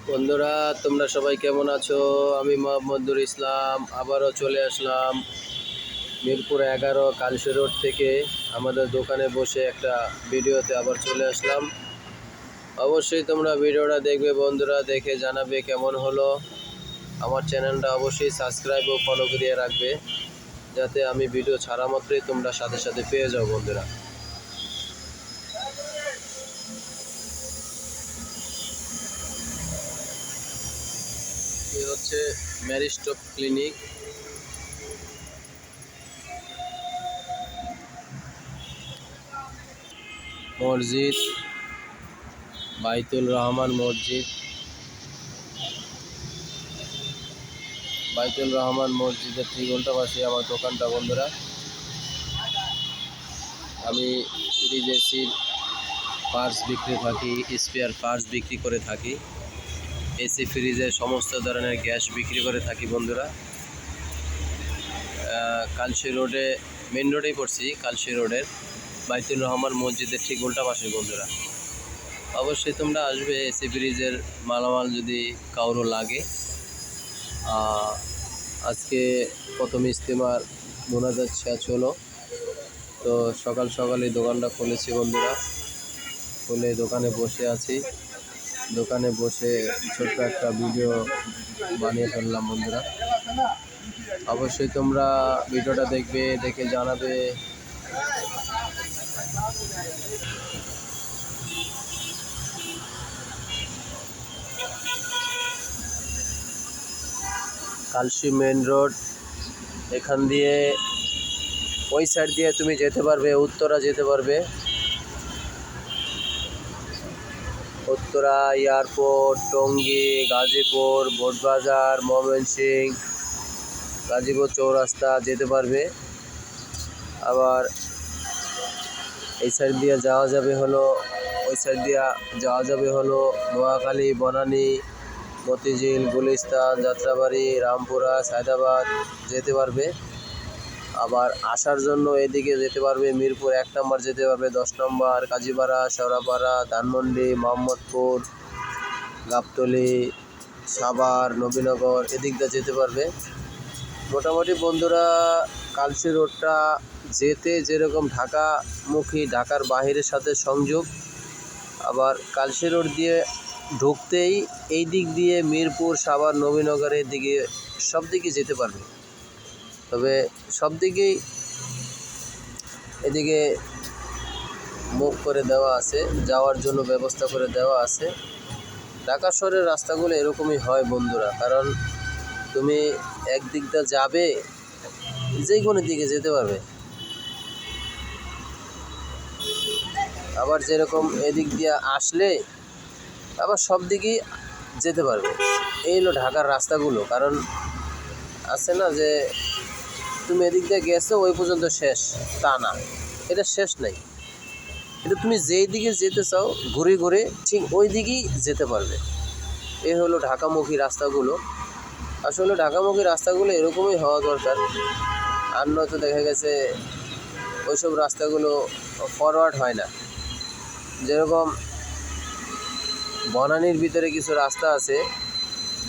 বন্ধুরা, তোমরা সবাই কেমন আছো? আমি মোহাম্মদুর ইসলাম আবারও চলে আসলাম মিরপুর 11 কালশি রোড থেকে আমাদের দোকানে বসে একটা ভিডিওতে আবার চলে আসলাম। অবশ্যই তোমরা ভিডিওটা দেখবে বন্ধুরা, দেখে জানাবে কেমন হলো। আমার চ্যানেলটা অবশ্যই সাবস্ক্রাইব ও ফলো করিয়ে রাখবে, যাতে আমি ভিডিও ছাড়া মাত্রই তোমরা সাথে সাথে পেয়ে যাও বন্ধুরা। এই হচ্ছে ম্যারিস্টপ ক্লিনিক। মসজিদ বাইতুল রহমান মসজিদ, বাইতুল রহমান মসজিদের ঠিক উল্টা পাশে আমার দোকানটা বন্ধুরা। আমি ফ্রিজ এসির পার্টস বিক্রি থাকি, স্পেয়ার পার্টস বিক্রি করে থাকি, এসি ফ্রিজের সমস্ত ধরনের গ্যাস বিক্রি করে থাকি বন্ধুরা। কালশি রোডে, মেন রোডেই পড়ছি, কালশি রোডের বাইতুল রহমান মসজিদের ঠিক উল্টা পাশে বন্ধুরা। অবশ্যই তোমরা আসবে, এসি ফ্রিজের মালামাল যদি কারো লাগে। আজকে প্রথম ইস্তেমার মোনাজাত শেষ হলো, তো সকাল সকালে দোকানটা খুলেছি বন্ধুরা। খুলে দোকানে বসে আছি, দোকানে বসে ছোট্ট একটা ভিডিও বানিয়ে ফেললাম বন্ধুরা। অবশ্যই তোমরা ভিডিওটা দেখবে, দেখে জানাবে। কালশি মেন রোড, এখান দিয়ে ওই সাইড দিয়ে তুমি যেতে পারবে, উত্তরা যেতে পারবে। উত্তরা, এয়ারপোর্ট, টঙ্গী, গাজীপুর, বোটবাজার, ময়মনসিংহ, গাজীপুর চৌরাস্তা যেতে পারবে। আবার এই সাইড দিয়ে যাওয়া যাবে হলো, ওই সাইড দিয়ে যাওয়া যাবে হলো নোয়াখালী, বনানী, মতিঝিল, গুলিস্তান, যাত্রাবাড়ি, রামপুরা, সায়দাবাদ যেতে পারবে। আবার আসার জন্য এদিকে যেতে পারবে, মিরপুর 1 নম্বর যেতে পারবে, 10 নম্বর, কাজীপাড়া, শেওড়াপাড়া, ধানমন্ডি, মোহাম্মদপুর, গাবতলী, সাভার, নবীনগর এদিক দিয়ে যেতে পারবে। মোটামুটি বন্ধুরা, কালশি রোডটা যেতে যেরকম ঢাকামুখী, ঢাকার বাহিরের সাথে সংযোগ, আবার কালশি রোড দিয়ে ঢুকতেই এই দিক দিয়ে মিরপুর, সাভার, নবীনগরের দিকে সব দিকে যেতে পারবে। তবে সব দিকেই এদিকে মুখ করে দেওয়া আছে, যাওয়ার জন্য ব্যবস্থা করে দেওয়া আছে। ঢাকা শহরের রাস্তাগুলো এরকমই হয় বন্ধুরা, কারণ তুমি একদিক দিয়ে যাবে, যে কোনো দিকে যেতে পারবে। আবার যেরকম এদিক দিয়ে আসলে আবার সব দিকেই যেতে পারবে। এই হলো ঢাকার রাস্তাগুলো। কারণ আছে না যে তুমি এদিক দিয়ে গেছো ওই পর্যন্ত শেষ, তা না, এটা শেষ নাই। এটা তুমি যেই দিকে যেতে চাও ঘুরে ঘুরে ঠিক ওই দিকেই যেতে পারবে। এই হলো ঢাকামুখী রাস্তাগুলো। আসলে ঢাকামুখী রাস্তাগুলো এরকমই হওয়া দরকার, আর নয়তো দেখা গেছে ওইসব রাস্তাগুলো ফরওয়ার্ড হয় না। যেরকম বনানীর ভিতরে কিছু রাস্তা আছে,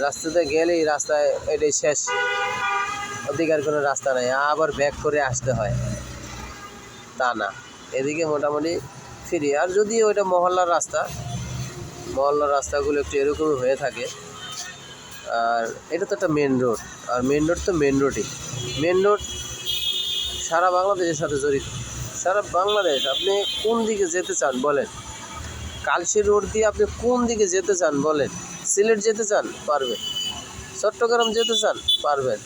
রাস্তাতে গেলেই রাস্তায় এটাই শেষ, ওদিকে আর কোনো রাস্তা নাই, আবার ব্যাক করে আসতে হয়, তা না। এদিকে মোটামুটি ফ্রি। আর যদি ওইটা মহল্লার রাস্তা, মহল্লার রাস্তাগুলো একটু এরকমই হয়ে থাকে। আর এটা তো একটা মেন রোড, আর মেন রোড তো মেন রোডই। মেন রোড সারা বাংলাদেশের সাথে জড়িত। সারা বাংলাদেশ, আপনি কোন দিকে যেতে চান বলেন? কালশি রোড দিয়ে আপনি কোন দিকে যেতে চান বলেন? সিলেট যেতে চান পারবেন, চট্টগ্রাম যেতে চান পারবেন,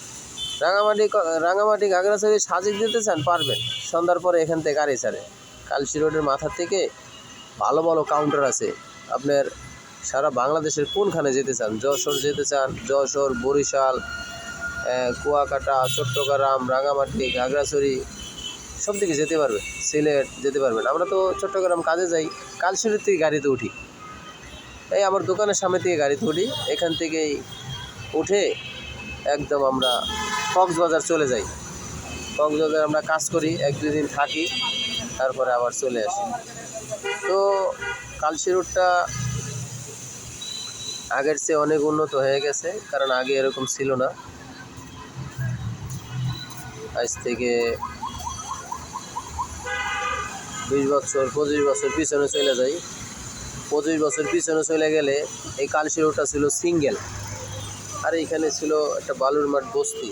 রাঙামাটি গাগড়াছড়ি সাজেক যেতে চান পারবেন। সন্ধ্যার পরে এখান থেকে গাড়ি ছাড়ে। কালশি রোডের মাথা থেকে ভালো ভালো কাউন্টার আছে। আপনার সারা বাংলাদেশের কোনখানে যেতে চান, যশোর যেতে চান, যশোর, বরিশাল, কুয়াকাটা, চট্টগ্রাম, রাঙামাটি, গাগড়াছড়ি সব দিকে যেতে পারবেন। সিলেট যেতে পারবেন। আমরা তো চট্টগ্রাম কাজে যাই, কালশিরোড থেকে গাড়িতে উঠি, এই আমার দোকানের সামনে থেকে গাড়িতে উঠি, এখান থেকেই উঠে একদম আমরা কক্সবাজার চলে যাই। কক্সবাজার আমরা কাজ করি, 1-2 দিন থাকি, তারপরে আবার চলে আসি। তো কালশি রোডটা আগের চেয়ে অনেক উন্নত হয়ে গেছে, কারণ আগে এরকম ছিল না। আজ থেকে 20 বছর 25 বছর পিছনে চলে যাই। 25 বছর পিছনে চলে গেলে এই কালশি রোডটা ছিল সিঙ্গেল, আর এইখানে ছিল একটা বালুর মাঠ বস্তি।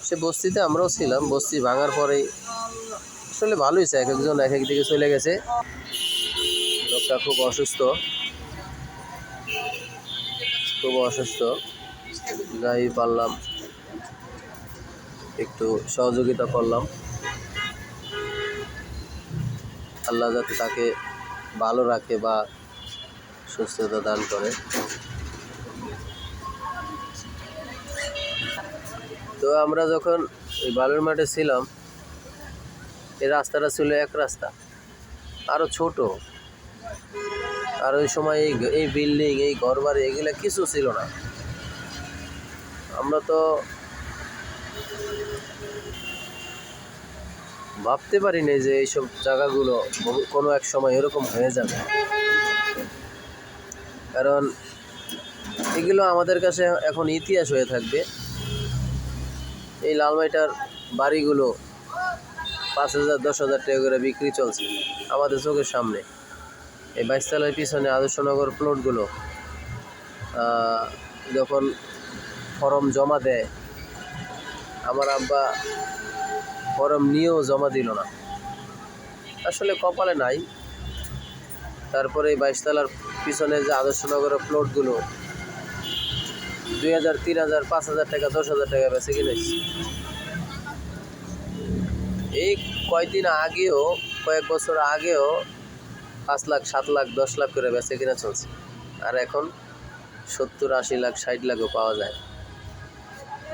সে বস্তিতে আমরাও ছিলাম। বস্তি ভাঙার পরেই আসলে ভালোই হয়েছে, এক একজন এক এক দিকে চলে গেছে। লোকটা খুব অসুস্থ, যাই পারলাম একটু সহযোগিতা করলাম। আল্লাহ যাতে তাকে ভালো রাখে বা সুস্থতা দান করে। তো আমরা যখন এই বালুর মাঠে ছিলাম, এই রাস্তাটা ছিল এক রাস্তা, আরও ছোট। আর ওই সময় এই বিল্ডিং, এই ঘরবাড়ি, এগুলো কিছু ছিল না। আমরা তো ভাবতে পারিনি যে এইসব জায়গাগুলো কোনো এক সময় এরকম হয়ে যাবে, কারণ এগুলো আমাদের কাছে এখন ইতিহাস হয়ে থাকবে। এই লালমাইটার বাড়িগুলো 5,000 10,000 টাকা করে বিক্রি চলছে আমাদের চোখের সামনে। এই 22 তলার পিছনে আদর্শনগর প্লটগুলো যখন ফর্ম জমা দেয়, আমার আব্বা ফর্ম নিয়েও জমা দিল না, আসলে কপালে নাই। তারপরে এই 22 তলার পিছনে যে আদর্শনগরের প্লটগুলো 2,000 3,000 5,000 টাকা 10,000 টাকা বেচে কিনেছি। এই কয়েক বছর আগেও 5 লাখ 7 লাখ 10 লাখ করে বেচে কিনা চলছে, আর এখন 70 80 লাখ 60 লাখও পাওয়া যায়।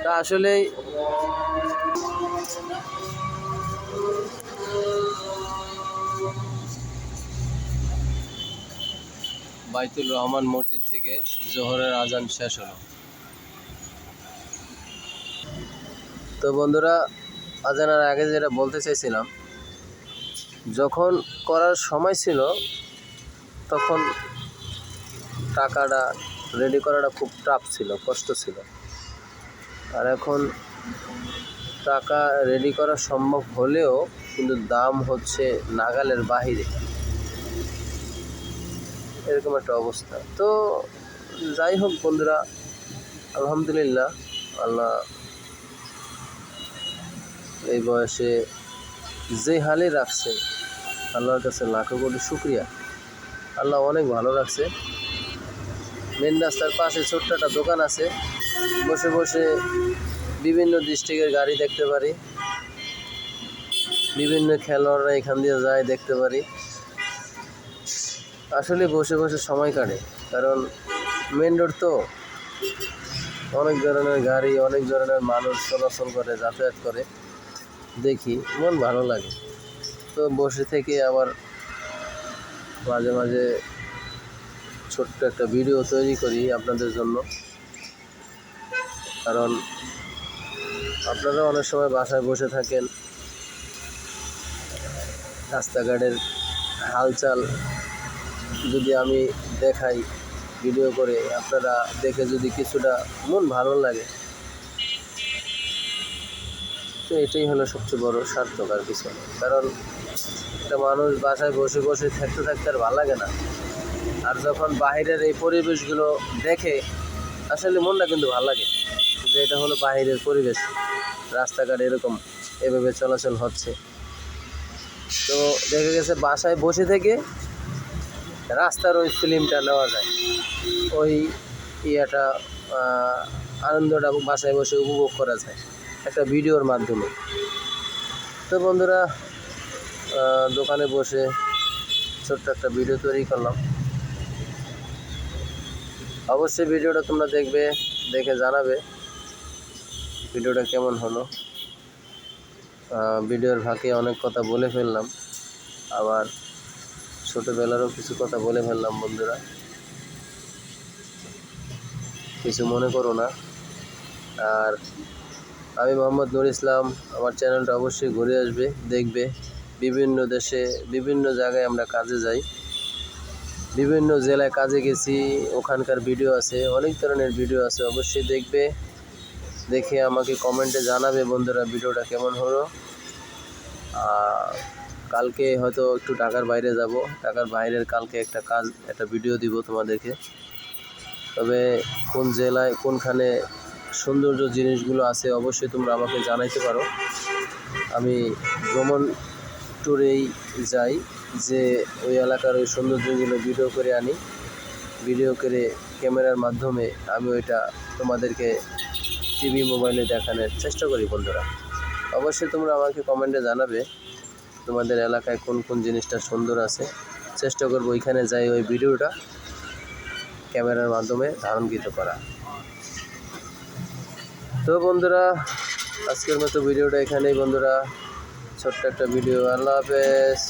তা আসলে বাইতুল রহমান মসজিদ থেকে জোহরের আজান শেষ হলো। তো বন্ধুরা, আজানের আগে যেটা বলতে চাইছিলাম, যখন করার সময় ছিল তখন টাকাটা রেডি করাটা খুব টাফ ছিল, কষ্ট ছিল। আর এখন টাকা রেডি করা সম্ভব হলেও কিন্তু দাম হচ্ছে নাগালের বাহিরে, এরকম একটা অবস্থা। তো যাই হোক বন্ধুরা, আলহামদুলিল্লাহ, আল্লাহ এই বয়সে যে হালে রাখছে, আল্লাহর কাছে লাখো কোটি শুকরিয়া। আল্লাহ অনেক ভালো রাখছে। মেন রাস্তার পাশে ছোট্ট একটা দোকান আছে, বসে বসে বিভিন্ন ডিস্ট্রিক্টের গাড়ি দেখতে পারি, বিভিন্ন খেলোয়াড়রা এখান দিয়ে যায় দেখতে পারি। আসলে বসে বসে সময় কাটে, কারণ মেন রোড তো, অনেক ধরনের গাড়ি, অনেক ধরনের মানুষ চলাচল করে, যাতায়াত করে, দেখি মন ভালো লাগে। তো বসে থেকে আবার মাঝে মাঝে ছোট্ট একটা ভিডিও তৈরি করি আপনাদের জন্য, কারণ আপনারা অনেক সময় বাসায় বসে থাকেন, রাস্তাঘাটের হালচাল যদি আমি দেখাই ভিডিও করে, আপনারা দেখে যদি কিছুটা মন ভালো লাগে, তো এটাই হলো সবচেয়ে বড় সার্থক, আর কিছু না। কারণ একটা মানুষ বাসায় বসে বসে থাকতে থাকতে আর ভালো লাগে না, আর যখন বাহিরের এই পরিবেশগুলো দেখে আসলে মনটা কিন্তু ভালো লাগে, যে এটা হলো বাহিরের পরিবেশ, রাস্তাঘাট এরকম এভাবে চলাচল হচ্ছে। তো দেখা গেছে বাসায় বসে থেকে রাস্তার ওই ফিল্মটা নেওয়া যায়, ওই ইয়েটা আনন্দটা বাসায় বসে উপভোগ করা যায় একটা ভিডিওর মাধ্যমে। তো বন্ধুরা, দোকানে বসে ছোট্ট একটা ভিডিও তৈরি করলাম। অবশ্যই ভিডিওটা তোমরা দেখবে, দেখে জানাবে ভিডিওটা কেমন হলো। ভিডিওর ফাঁকে অনেক কথা বলে ফেললাম, আবার ছোটোবেলারও কিছু কথা বলে ফেললাম। বন্ধুরা, কিছু মনে করো না। আর আমি মোহাম্মদ নুর ইসলাম, আমার চ্যানেলটা অবশ্যই ঘুরে আসবে, দেখবে। বিভিন্ন দেশে বিভিন্ন জায়গায় আমরা কাজে যাই, বিভিন্ন জেলায় কাজে গেছি, ওখানকার ভিডিও আছে, অনেক ধরনের ভিডিও আছে, অবশ্যই দেখবে। দেখে আমাকে কমেন্টে জানাবে বন্ধুরা ভিডিওটা কেমন হলো। কালকে হয়তো একটু ঢাকার বাইরে যাব, ঢাকার বাইরের কালকে একটা ভিডিও দিব তোমাদেরকে। তবে কোন জেলায় কোনখানে সৌন্দর্য জিনিসগুলো আছে অবশ্যই তোমরা আমাকে জানাইতে পারো। আমি ভ্রমণ ট্যুরেই যাই, যে ওই এলাকার ওই সৌন্দর্যগুলো ভিডিও করে আনি, ভিডিও করে ক্যামেরার মাধ্যমে আমি ওইটা তোমাদেরকে টিভি মোবাইলে দেখানোর চেষ্টা করি বন্ধুরা। অবশ্যই তোমরা আমাকে কমেন্টে জানাবে তোমাদের এলাকায় কোন কোন জিনিসটা সুন্দর আছে। চেষ্টা করবো ওইখানে যাই ওই ভিডিওটা ক্যামেরার মাধ্যমে ধারণকৃত করা। তো বন্ধুরা, আজকের মতো ভিডিওটা এখানেই বন্ধুরা, ছোট্ট একটা ভিডিও। আল্লাহ হাফেজ।